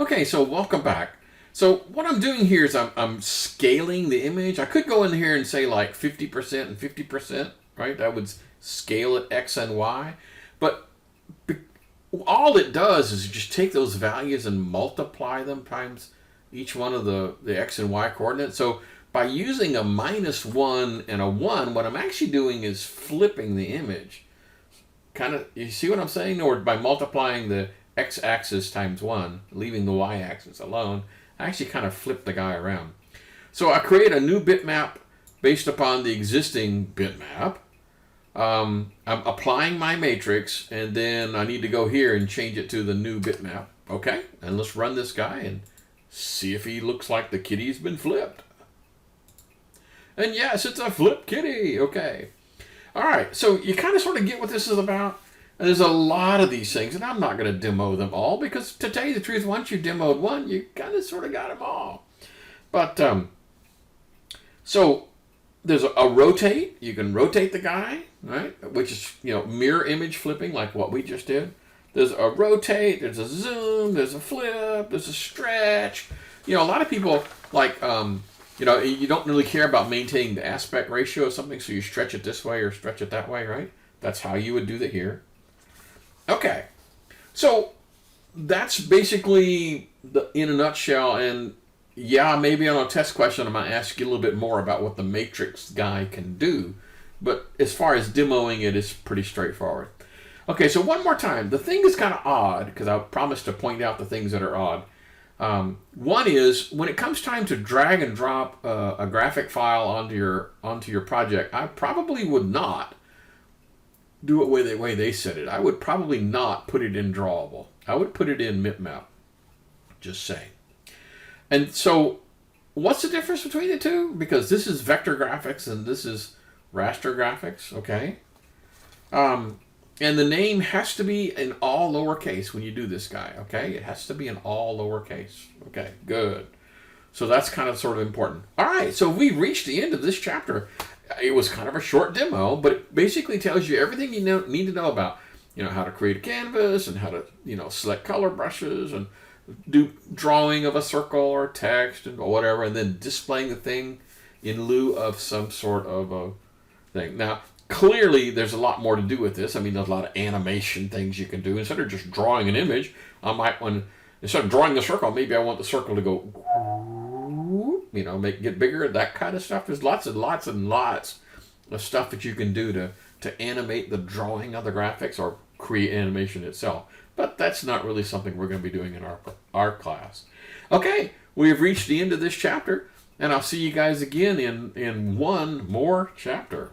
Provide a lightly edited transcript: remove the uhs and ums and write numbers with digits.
Okay, so welcome back. So what I'm doing here is I'm scaling the image. I could go in here and say like 50% and 50%, right? That would scale it X and Y. But all it does is just take those values and multiply them times each one of the X and Y coordinates. So by using a -1 and a 1, what I'm actually doing is flipping the image. Kind of, you see what I'm saying? Or by multiplying the x-axis times 1, leaving the y-axis alone, I actually kind of flip the guy around. So I create a new bitmap based upon the existing bitmap. I'm applying my matrix, and then I need to go here and change it to the new bitmap. Okay, and let's run this guy and see if he looks like the kitty's been flipped. And yes, it's a flip kitty. Okay. All right, so you kind of sort of get what this is about. And there's a lot of these things, and I'm not going to demo them all because, to tell you the truth, once you demoed one, you kind of sort of got them all. But so there's a rotate. You can rotate the guy, right? Which is, mirror image flipping, like what we just did. There's a rotate. There's a zoom. There's a flip. There's a stretch. A lot of people like. You don't really care about maintaining the aspect ratio of something, so you stretch it this way or stretch it that way, right? That's how you would do that here. Okay, so that's basically in a nutshell, and yeah, maybe on a test question I might ask you a little bit more about what the matrix guy can do, but as far as demoing it, it's pretty straightforward. Okay, so one more time. The thing is kind of odd, because I promised to point out the things that are odd. One is, when it comes time to drag and drop a graphic file onto your project, I probably would not do it the way they said it. I would probably not put it in drawable. I would put it in bitmap. Just saying. And so, what's the difference between the two? Because this is vector graphics and this is raster graphics, okay? And the name has to be in all lowercase when you do this guy, okay? It has to be in all lowercase. Okay, good. So that's kind of sort of important. All right, so we reached the end of this chapter. It was kind of a short demo, but it basically tells you everything you need to know about, how to create a canvas and how to, select color brushes and do drawing of a circle or text and whatever, and then displaying the thing in lieu of some sort of a thing. Now, clearly, there's a lot more to do with this. I mean, there's a lot of animation things you can do. Instead of just drawing an image, I might instead of drawing a circle, maybe I want the circle to go, get bigger, that kind of stuff. There's lots and lots and lots of stuff that you can do to animate the drawing of the graphics or create animation itself. But that's not really something we're going to be doing in our class. Okay, we have reached the end of this chapter, and I'll see you guys again in one more chapter.